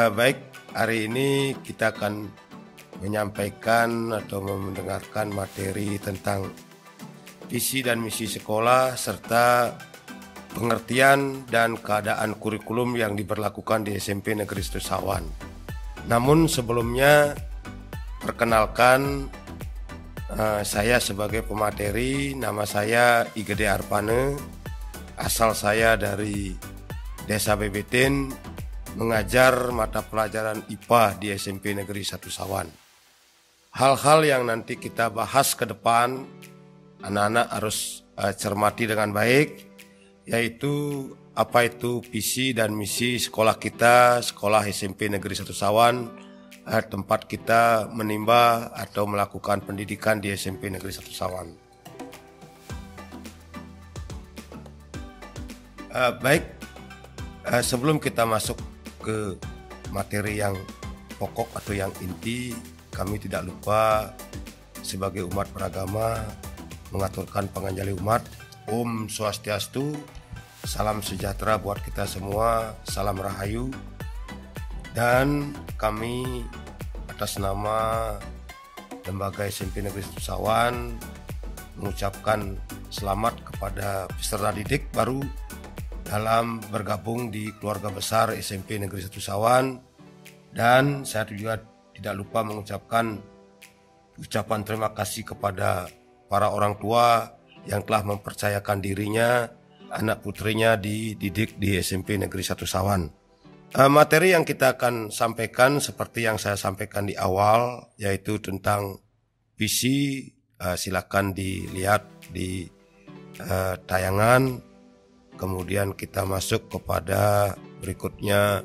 Baik, hari ini kita akan menyampaikan atau mendengarkan materi tentang visi dan misi sekolah serta pengertian dan keadaan kurikulum yang diberlakukan di SMP Negeri Setusawan. Namun sebelumnya, perkenalkan saya sebagai pemateri, nama saya Igede Arpane, asal saya dari Desa Bebetin, mengajar mata pelajaran IPA di SMP Negeri Setusawan. Hal-hal yang nanti kita bahas ke depan, anak-anak harus cermati dengan baik, yaitu apa itu visi dan misi sekolah kita, sekolah SMP Negeri Setusawan, tempat kita menimba atau melakukan pendidikan di SMP Negeri Setusawan. Baik, sebelum kita masuk ke materi yang pokok atau yang inti, kami tidak lupa sebagai umat beragama mengaturkan panganjali umat. Om Swastiastu, salam sejahtera buat kita semua, salam rahayu. Dan kami atas nama Lembaga SMP Negeri Setusawan mengucapkan selamat kepada peserta didik baru dalam bergabung di keluarga besar SMP Negeri Setusawan, dan saya juga tidak lupa mengucapkan ucapan terima kasih kepada para orang tua yang telah mempercayakan dirinya, anak putrinya dididik di SMP Negeri Setusawan. Materi yang kita akan sampaikan seperti yang saya sampaikan di awal, yaitu tentang visi. Silakan dilihat di tayangan. Kemudian kita masuk kepada berikutnya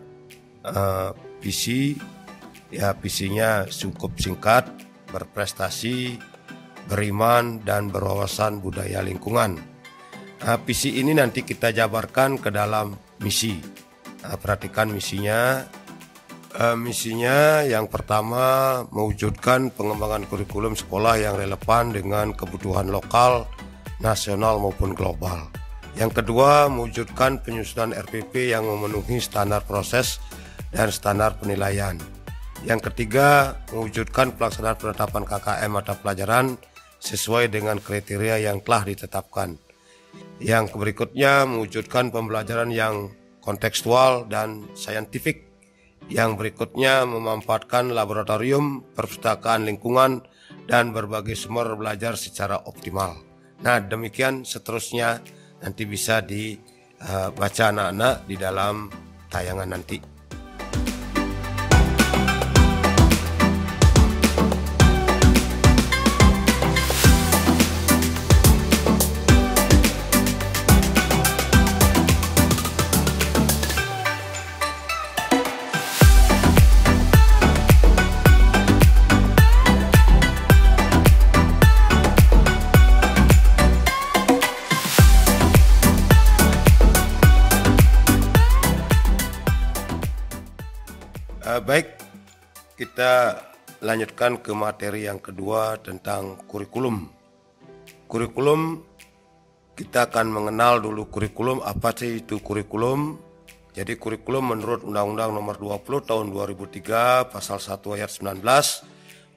visi. Ya, visinya cukup singkat, berprestasi, beriman, dan berwawasan budaya lingkungan. Visi ini nanti kita jabarkan ke dalam misi. Perhatikan misinya. Misinya yang pertama, mewujudkan pengembangan kurikulum sekolah yang relevan dengan kebutuhan lokal, nasional maupun global. Yang kedua, mewujudkan penyusunan RPP yang memenuhi standar proses dan standar penilaian. Yang ketiga, mewujudkan pelaksanaan penetapan KKM mata pelajaran sesuai dengan kriteria yang telah ditetapkan. Yang berikutnya, mewujudkan pembelajaran yang kontekstual dan saintifik. Yang berikutnya, memanfaatkan laboratorium, perpustakaan lingkungan, dan berbagai sumber belajar secara optimal. Nah, demikian seterusnya. Nanti bisa dibaca anak-anak di dalam tayangan nanti. Baik, kita lanjutkan ke materi yang kedua tentang kurikulum. Kurikulum, kita akan mengenal dulu kurikulum, apa sih itu kurikulum. Jadi kurikulum menurut Undang-Undang Nomor 20 Tahun 2003 Pasal 1 Ayat 19,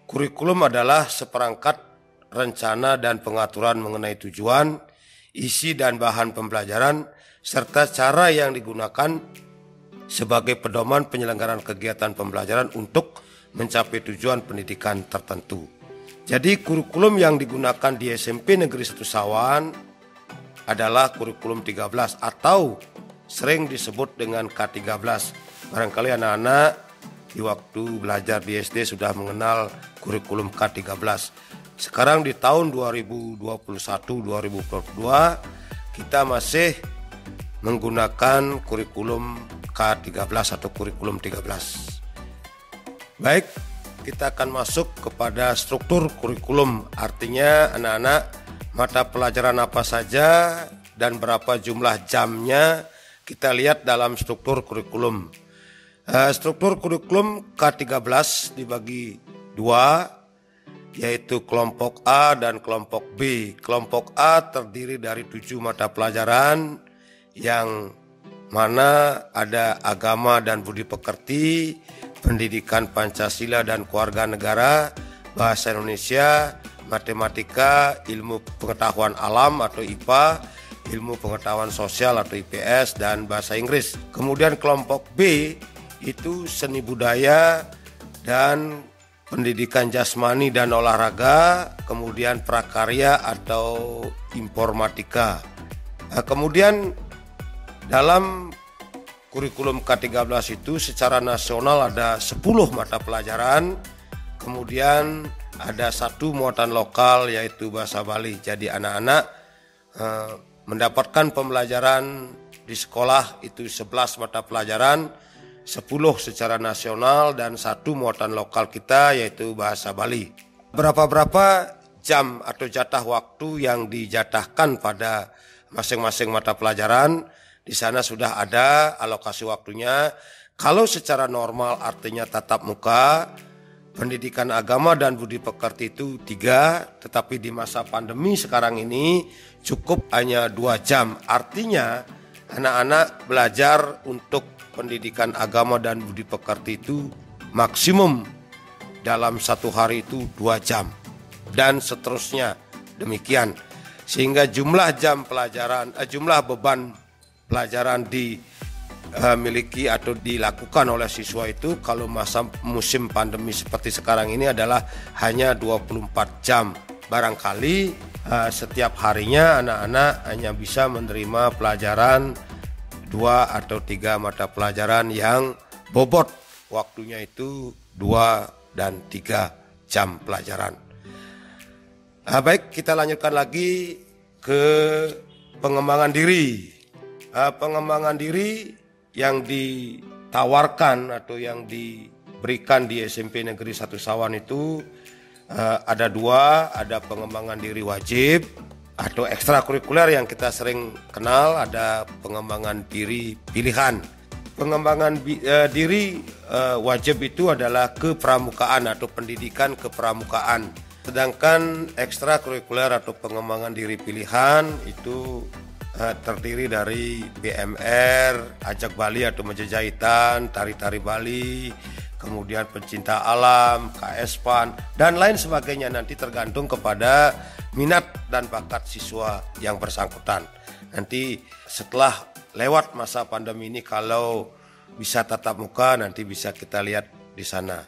kurikulum adalah seperangkat rencana dan pengaturan mengenai tujuan, isi dan bahan pembelajaran, serta cara yang digunakan sebagai pedoman penyelenggaraan kegiatan pembelajaran untuk mencapai tujuan pendidikan tertentu. Jadi kurikulum yang digunakan di SMP Negeri Setusawan adalah kurikulum 13 atau sering disebut dengan K13. Barangkali anak-anak di waktu belajar di SD sudah mengenal kurikulum K13. Sekarang di tahun 2021-2022 kita masih menggunakan kurikulum K13 atau kurikulum 13. Baik, kita akan masuk kepada struktur kurikulum. Artinya anak-anak, mata pelajaran apa saja dan berapa jumlah jamnya kita lihat dalam struktur kurikulum. Struktur kurikulum K13 dibagi dua, yaitu kelompok A dan kelompok B. Kelompok A terdiri dari 7 mata pelajaran yang mana ada agama dan budi pekerti, pendidikan Pancasila dan keluarga negara, bahasa Indonesia, matematika, ilmu pengetahuan alam atau IPA, ilmu pengetahuan sosial atau IPS, dan bahasa Inggris. Kemudian kelompok B itu seni budaya dan pendidikan jasmani dan olahraga, kemudian prakarya atau informatika. Kemudian dalam kurikulum K13 itu secara nasional ada 10 mata pelajaran, kemudian ada 1 muatan lokal yaitu bahasa Bali. Jadi anak-anak mendapatkan pembelajaran di sekolah itu 11 mata pelajaran, 10 secara nasional dan 1 muatan lokal kita yaitu bahasa Bali. Berapa jam atau jatah waktu yang dijatahkan pada masing-masing mata pelajaran, di sana sudah ada alokasi waktunya. Kalau secara normal artinya tatap muka, pendidikan agama dan budi pekerti itu 3, tetapi di masa pandemi sekarang ini cukup hanya 2 jam. Artinya anak-anak belajar untuk pendidikan agama dan budi pekerti itu maksimum dalam 1 hari itu 2 jam dan seterusnya demikian, sehingga jumlah jam pelajaran, jumlah beban pelajaran dimiliki atau dilakukan oleh siswa itu kalau masa musim pandemi seperti sekarang ini adalah hanya 24 jam. Barangkali setiap harinya anak-anak hanya bisa menerima pelajaran 2 atau 3 mata pelajaran yang bobot waktunya itu 2 dan 3 jam pelajaran. Baik, kita lanjutkan lagi ke pengembangan diri. Pengembangan diri yang ditawarkan atau yang diberikan di SMP Negeri 1 Sawan itu ada 2, ada pengembangan diri wajib atau ekstrakurikuler yang kita sering kenal, ada pengembangan diri pilihan. Pengembangan diri wajib itu adalah kepramukaan atau pendidikan kepramukaan. Sedangkan ekstrakurikuler atau pengembangan diri pilihan itu terdiri dari BMR, Ajak Bali atau Menjajahitan, Tari-Tari Bali, kemudian pencinta alam, KS-PAN, dan lain sebagainya. Nanti tergantung kepada minat dan bakat siswa yang bersangkutan. Nanti setelah lewat masa pandemi ini, kalau bisa tatap muka, nanti bisa kita lihat di sana.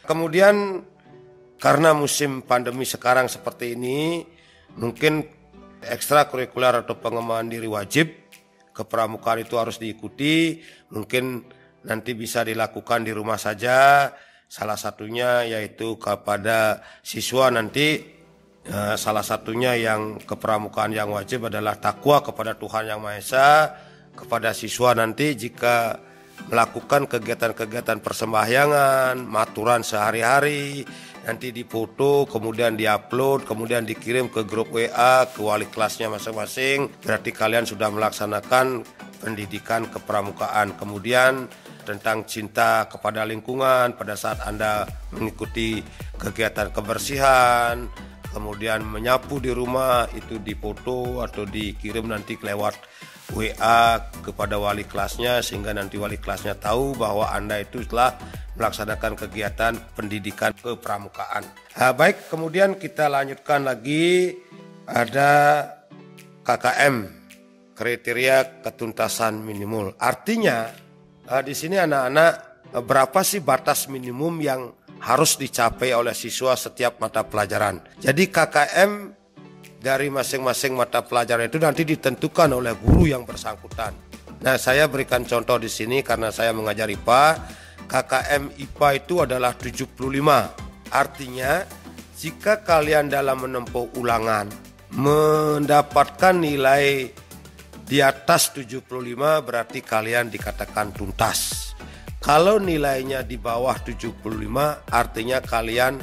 Kemudian karena musim pandemi sekarang seperti ini, mungkin ekstrakurikuler atau pengembangan diri wajib kepramukaan itu harus diikuti. Mungkin nanti bisa dilakukan di rumah saja. Salah satunya yaitu kepada siswa nanti salah satunya yang kepramukaan yang wajib adalah takwa kepada Tuhan Yang Maha Esa. Kepada siswa nanti jika melakukan kegiatan-kegiatan persembahyangan, maturan sehari-hari, nanti difoto, kemudian diupload, kemudian dikirim ke grup WA, ke wali kelasnya masing-masing. Berarti kalian sudah melaksanakan pendidikan kepramukaan. Kemudian tentang cinta kepada lingkungan pada saat Anda mengikuti kegiatan kebersihan, kemudian menyapu di rumah, itu difoto atau dikirim nanti lewat WA kepada wali kelasnya, sehingga nanti wali kelasnya tahu bahwa Anda itu telah melaksanakan kegiatan pendidikan kepramukaan. Baik, kemudian kita lanjutkan lagi, ada KKM, kriteria ketuntasan minimum. Artinya di sini anak-anak, berapa sih batas minimum yang harus dicapai oleh siswa setiap mata pelajaran. Jadi KKM dari masing-masing mata pelajaran itu nanti ditentukan oleh guru yang bersangkutan. Nah, saya berikan contoh di sini karena saya mengajar IPA. KKM IPA itu adalah 75. Artinya jika kalian dalam menempuh ulangan mendapatkan nilai di atas 75, berarti kalian dikatakan tuntas. Kalau nilainya di bawah 75, artinya kalian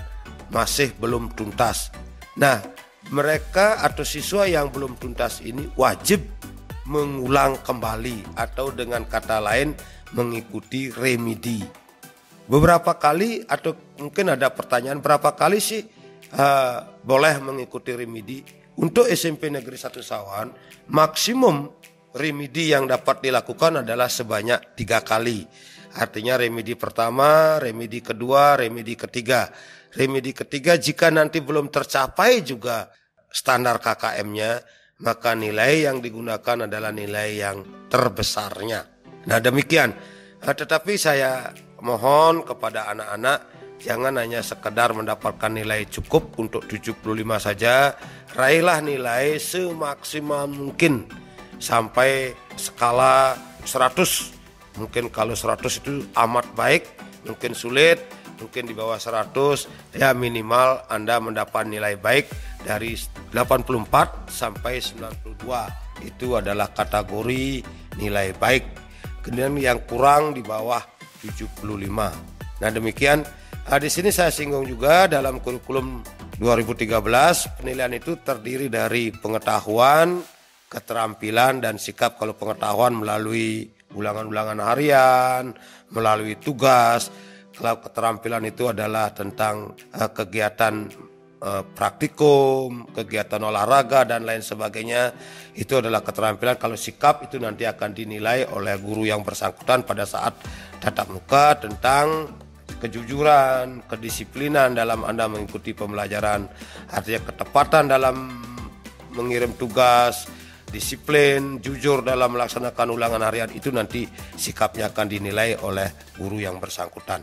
masih belum tuntas. Nah, mereka atau siswa yang belum tuntas ini wajib mengulang kembali, atau dengan kata lain mengikuti remedi. Beberapa kali, atau mungkin ada pertanyaan, berapa kali sih boleh mengikuti remedi? Untuk SMP Negeri 1 Sawan, maksimum remedi yang dapat dilakukan adalah sebanyak 3 kali. Artinya remedi pertama, remedi kedua, remedi ketiga. Remedi ketiga jika nanti belum tercapai juga standar KKM-nya, maka nilai yang digunakan adalah nilai yang terbesarnya. Nah demikian. Tetapi saya mohon kepada anak-anak, jangan hanya sekedar mendapatkan nilai cukup untuk 75 saja. Raihlah nilai semaksimal mungkin sampai skala 100. Mungkin kalau 100 itu amat baik, mungkin sulit, mungkin di bawah 100, ya minimal Anda mendapat nilai baik dari 84 sampai 92. Itu adalah kategori nilai baik. Kemudian yang kurang di bawah 75. Nah demikian. Di sini saya singgung juga dalam kurikulum 2013, penilaian itu terdiri dari pengetahuan, keterampilan, dan sikap. Kalau pengetahuan melalui ulangan-ulangan harian, melalui tugas. Kalau keterampilan itu adalah tentang kegiatan praktikum, kegiatan olahraga, dan lain sebagainya. Itu adalah keterampilan. Kalau sikap itu nanti akan dinilai oleh guru yang bersangkutan pada saat tatap muka tentang kejujuran, kedisiplinan dalam Anda mengikuti pembelajaran. Artinya ketepatan dalam mengirim tugas, disiplin, jujur dalam melaksanakan ulangan harian, itu nanti sikapnya akan dinilai oleh guru yang bersangkutan.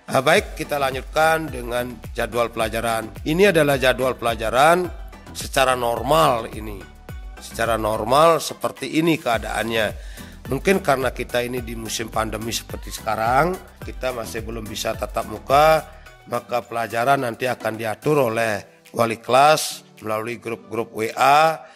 Baik, kita lanjutkan dengan jadwal pelajaran. Ini adalah jadwal pelajaran secara normal ini. Secara normal seperti ini keadaannya. Mungkin karena kita ini di musim pandemi seperti sekarang, kita masih belum bisa tatap muka, maka pelajaran nanti akan diatur oleh wali kelas melalui grup-grup WA.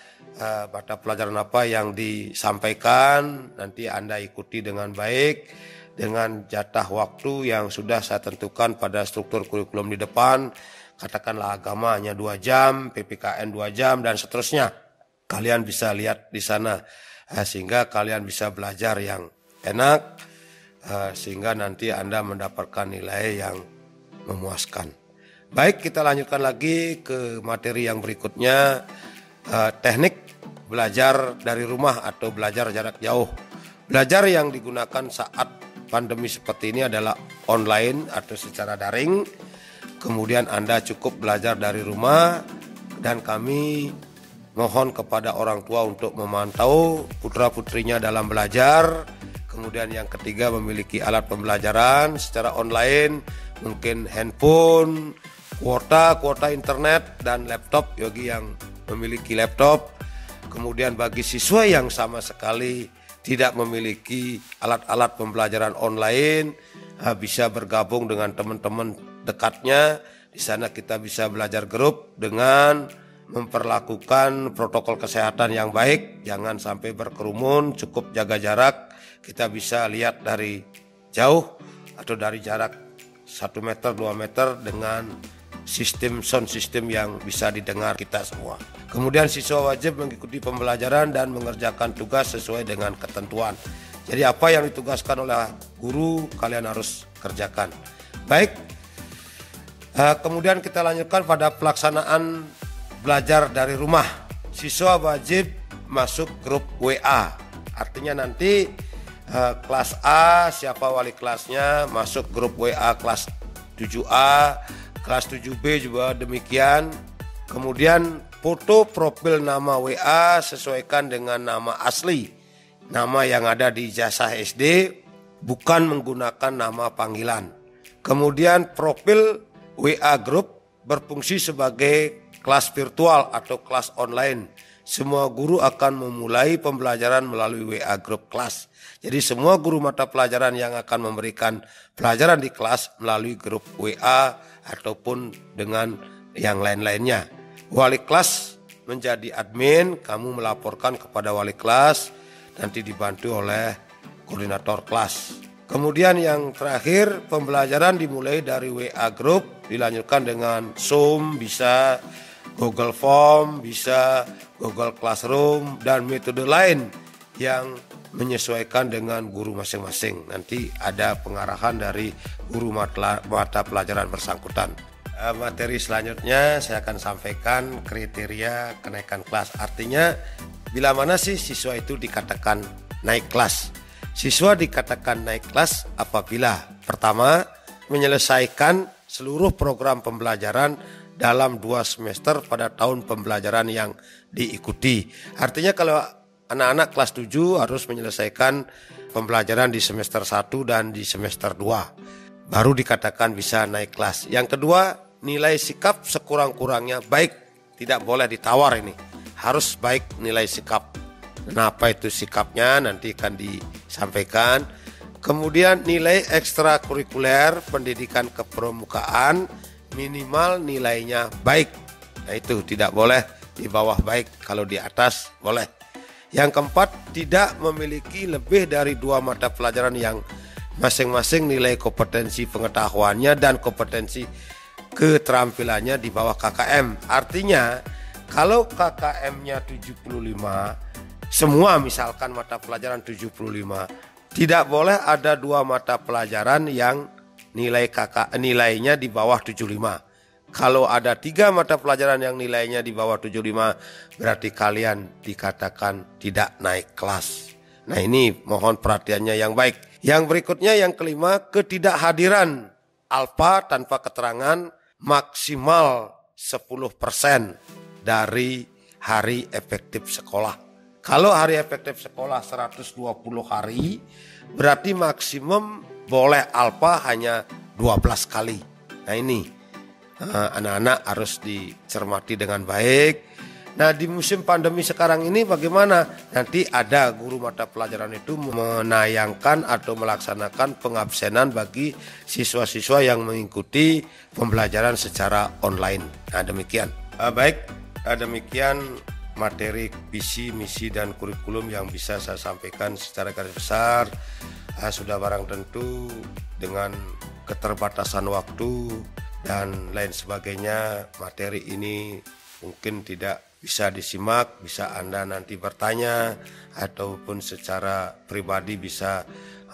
Mata pelajaran apa yang disampaikan nanti Anda ikuti dengan baik dengan jatah waktu yang sudah saya tentukan pada struktur kurikulum di depan. Katakanlah agama hanya 2 jam, PPKN 2 jam, dan seterusnya. Kalian bisa lihat di sana sehingga kalian bisa belajar yang enak, sehingga nanti Anda mendapatkan nilai yang memuaskan. Baik, kita lanjutkan lagi ke materi yang berikutnya. Teknik belajar dari rumah atau belajar jarak jauh. Belajar yang digunakan saat pandemi seperti ini adalah online atau secara daring. Kemudian Anda cukup belajar dari rumah, dan kami mohon kepada orang tua untuk memantau putra-putrinya dalam belajar. Kemudian yang ketiga, memiliki alat pembelajaran secara online, mungkin handphone, kuota internet, dan laptop bagi yang memiliki laptop. Kemudian bagi siswa yang sama sekali tidak memiliki alat-alat pembelajaran online, bisa bergabung dengan teman-teman dekatnya. Di sana kita bisa belajar grup dengan memperlakukan protokol kesehatan yang baik, jangan sampai berkerumun, cukup jaga jarak. Kita bisa lihat dari jauh atau dari jarak 1 meter, 2 meter dengan sistem sound system yang bisa didengar kita semua. Kemudian siswa wajib mengikuti pembelajaran dan mengerjakan tugas sesuai dengan ketentuan. Jadi apa yang ditugaskan oleh guru kalian harus kerjakan. Baik, kemudian kita lanjutkan pada pelaksanaan belajar dari rumah. Siswa wajib masuk grup WA. Artinya nanti kelas A, siapa wali kelasnya, masuk grup WA kelas 7A, kelas 7B juga demikian. Kemudian foto profil nama WA sesuaikan dengan nama asli, nama yang ada di ijazah SD, bukan menggunakan nama panggilan. Kemudian profil WA Group berfungsi sebagai kelas virtual atau kelas online. Semua guru akan memulai pembelajaran melalui WA Group kelas. Jadi semua guru mata pelajaran yang akan memberikan pelajaran di kelas melalui grup WA ataupun dengan yang lain-lainnya. Wali kelas menjadi admin, kamu melaporkan kepada wali kelas, nanti dibantu oleh koordinator kelas. Kemudian yang terakhir, pembelajaran dimulai dari WA Group, dilanjutkan dengan Zoom, bisa Google Form, bisa Google Classroom, dan metode lain yang menyesuaikan dengan guru masing-masing. Nanti ada pengarahan dari guru mata pelajaran bersangkutan. Materi selanjutnya saya akan sampaikan kriteria kenaikan kelas. Artinya bila mana sih siswa itu dikatakan naik kelas. Siswa dikatakan naik kelas apabila pertama, menyelesaikan seluruh program pembelajaran dalam 2 semester pada tahun pembelajaran yang diikuti. Artinya kalau anak-anak kelas 7 harus menyelesaikan pembelajaran di semester 1 dan di semester 2. Baru dikatakan bisa naik kelas. Yang kedua, nilai sikap sekurang-kurangnya baik. Tidak boleh ditawar ini. Harus baik nilai sikap. Kenapa itu sikapnya nanti akan disampaikan. Kemudian nilai ekstrakurikuler pendidikan kepramukaan minimal nilainya baik. Nah itu tidak boleh di bawah baik, kalau di atas boleh. Yang keempat, tidak memiliki lebih dari 2 mata pelajaran yang masing-masing nilai kompetensi pengetahuannya dan kompetensi keterampilannya di bawah KKM. Artinya kalau KKM-nya 75, semua misalkan mata pelajaran 75, tidak boleh ada 2 mata pelajaran yang nilainya di bawah 75. Kalau ada 3 mata pelajaran yang nilainya di bawah 75, berarti kalian dikatakan tidak naik kelas. Nah ini mohon perhatiannya yang baik. Yang berikutnya yang kelima, ketidakhadiran alfa tanpa keterangan maksimal 10% dari hari efektif sekolah. Kalau hari efektif sekolah 120 hari, berarti maksimum boleh alfa hanya 12 kali. Nah ini anak-anak harus dicermati dengan baik. Nah di musim pandemi sekarang ini bagaimana? Nanti ada guru mata pelajaran itu menayangkan atau melaksanakan pengabsenan bagi siswa-siswa yang mengikuti pembelajaran secara online. Nah demikian. Baik, demikian materi visi, misi, dan kurikulum yang bisa saya sampaikan secara garis besar. Sudah barang tentu dengan keterbatasan waktu dan lain sebagainya, materi ini mungkin tidak bisa disimak, bisa Anda nanti bertanya ataupun secara pribadi bisa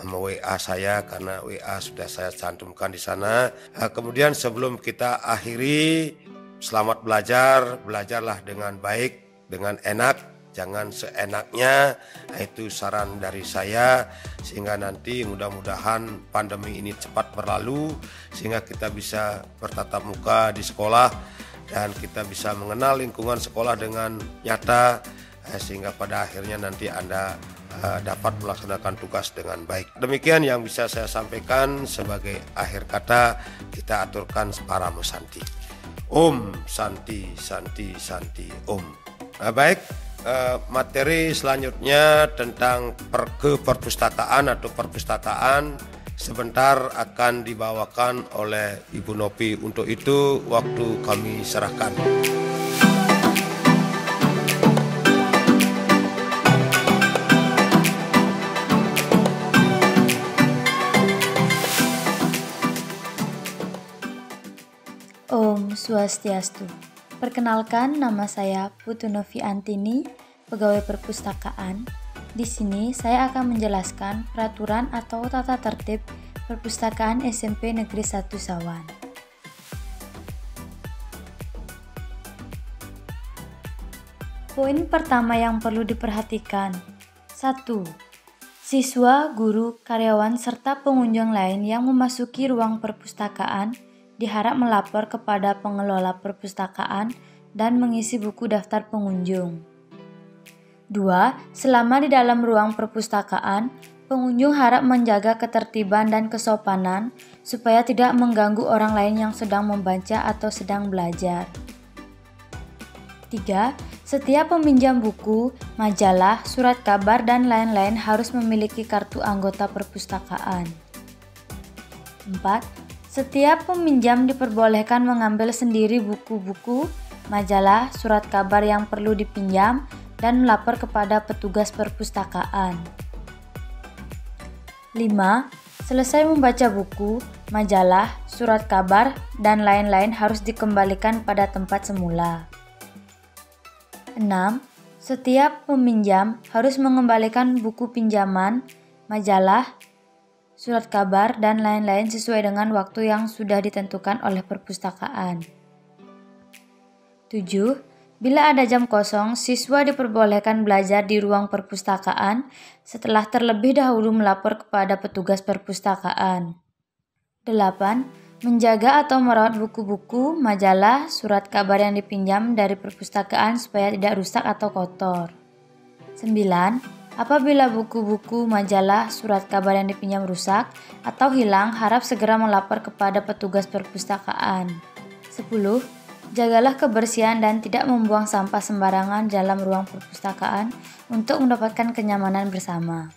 WA saya karena WA sudah saya cantumkan di sana. Kemudian sebelum kita akhiri, selamat belajar, belajarlah dengan baik, dengan enak. Jangan seenaknya, itu saran dari saya, sehingga nanti mudah-mudahan pandemi ini cepat berlalu, sehingga kita bisa bertatap muka di sekolah, dan kita bisa mengenal lingkungan sekolah dengan nyata, sehingga pada akhirnya nanti Anda dapat melaksanakan tugas dengan baik. Demikian yang bisa saya sampaikan. Sebagai akhir kata, kita aturkan Paramo Santi. Om Santi, Santi, Santi, Om. Baik. Materi selanjutnya tentang keperpustakaan atau perpustakaan sebentar akan dibawakan oleh Ibu Nopi. Untuk itu waktu kami serahkan. Om Swastiastu. Perkenalkan, nama saya Putu Novi Antini, pegawai perpustakaan. Di sini saya akan menjelaskan peraturan atau tata tertib perpustakaan SMP Negeri 1 Sawan. Poin pertama yang perlu diperhatikan. 1. Siswa, guru, karyawan, serta pengunjung lain yang memasuki ruang perpustakaan diharap melapor kepada pengelola perpustakaan dan mengisi buku daftar pengunjung. 2. Selama di dalam ruang perpustakaan, pengunjung harap menjaga ketertiban dan kesopanan supaya tidak mengganggu orang lain yang sedang membaca atau sedang belajar. 3. Setiap peminjam buku, majalah, surat kabar, dan lain-lain harus memiliki kartu anggota perpustakaan. 4. Setiap peminjam diperbolehkan mengambil sendiri buku-buku, majalah, surat kabar yang perlu dipinjam, dan melapor kepada petugas perpustakaan. 5. Selesai membaca buku, majalah, surat kabar, dan lain-lain harus dikembalikan pada tempat semula. 6. Setiap peminjam harus mengembalikan buku pinjaman, majalah, surat kabar, dan lain-lain sesuai dengan waktu yang sudah ditentukan oleh perpustakaan. 7. Bila ada jam kosong, siswa diperbolehkan belajar di ruang perpustakaan setelah terlebih dahulu melapor kepada petugas perpustakaan. 8. Menjaga atau merawat buku-buku, majalah, surat kabar yang dipinjam dari perpustakaan supaya tidak rusak atau kotor. 9. Apabila buku-buku, majalah, surat kabar yang dipinjam rusak atau hilang, harap segera melapor kepada petugas perpustakaan. 10. Jagalah kebersihan dan tidak membuang sampah sembarangan dalam ruang perpustakaan untuk mendapatkan kenyamanan bersama.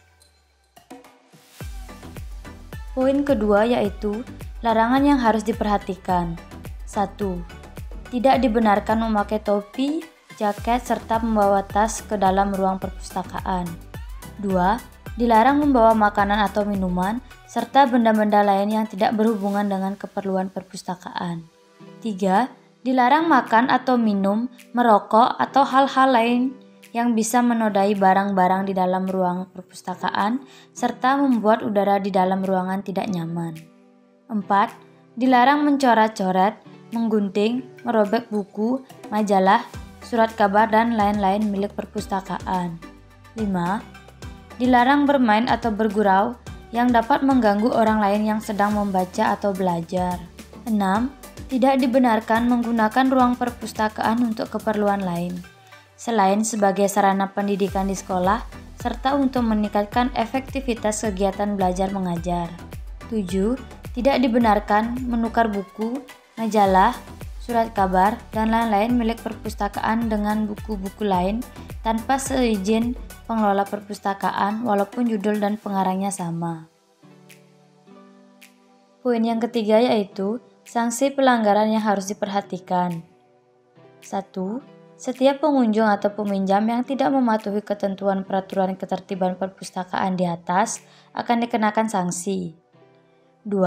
Poin kedua yaitu larangan yang harus diperhatikan. 1. Tidak dibenarkan memakai topi, jaket, serta membawa tas ke dalam ruang perpustakaan. 2. Dilarang membawa makanan atau minuman, serta benda-benda lain yang tidak berhubungan dengan keperluan perpustakaan. 3. Dilarang makan atau minum, merokok, atau hal-hal lain yang bisa menodai barang-barang di dalam ruang perpustakaan, serta membuat udara di dalam ruangan tidak nyaman. 4. Dilarang mencoret-coret, menggunting, merobek buku, majalah, surat kabar, dan lain-lain milik perpustakaan. 5. Dilarang bermain atau bergurau yang dapat mengganggu orang lain yang sedang membaca atau belajar. 6. Tidak dibenarkan menggunakan ruang perpustakaan untuk keperluan lain, selain sebagai sarana pendidikan di sekolah, serta untuk meningkatkan efektivitas kegiatan belajar mengajar. 7. Tidak dibenarkan menukar buku, majalah, surat kabar, dan lain-lain milik perpustakaan dengan buku-buku lain tanpa seizin pengelola perpustakaan walaupun judul dan pengarangnya sama. Poin yang ketiga yaitu sanksi pelanggaran yang harus diperhatikan. 1. Setiap pengunjung atau peminjam yang tidak mematuhi ketentuan peraturan ketertiban perpustakaan di atas akan dikenakan sanksi. 2.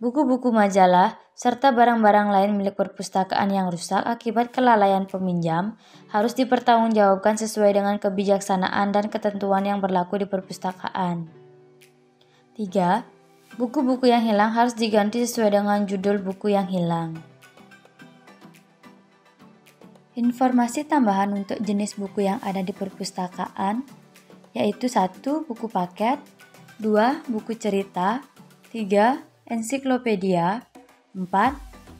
Buku-buku majalah serta barang-barang lain milik perpustakaan yang rusak akibat kelalaian peminjam harus dipertanggungjawabkan sesuai dengan kebijaksanaan dan ketentuan yang berlaku di perpustakaan. 3. Buku-buku yang hilang harus diganti sesuai dengan judul buku yang hilang. Informasi tambahan untuk jenis buku yang ada di perpustakaan yaitu 1. Buku paket, 2. Buku cerita, 3. Ensiklopedia, 4.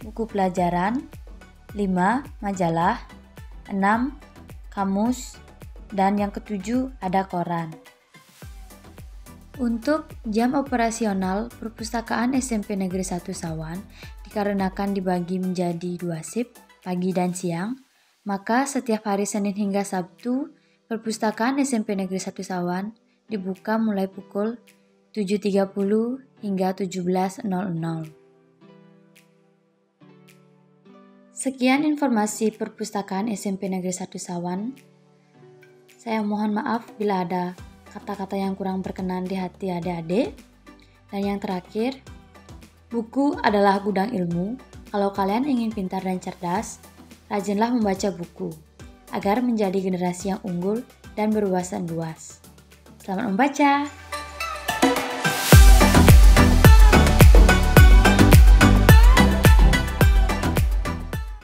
Buku pelajaran, 5. Majalah, 6. Kamus, dan yang ketujuh ada koran. Untuk jam operasional perpustakaan SMP Negeri 1 Sawan dikarenakan dibagi menjadi 2 shift, pagi dan siang, maka setiap hari Senin hingga Sabtu perpustakaan SMP Negeri 1 Sawan dibuka mulai pukul 7.30 hingga 17.00. Sekian informasi perpustakaan SMP Negeri 1 Sawan. Saya mohon maaf bila ada kata-kata yang kurang berkenan di hati adik-adik. Dan yang terakhir, buku adalah gudang ilmu. Kalau kalian ingin pintar dan cerdas, rajinlah membaca buku agar menjadi generasi yang unggul dan berwawasan luas. Selamat membaca!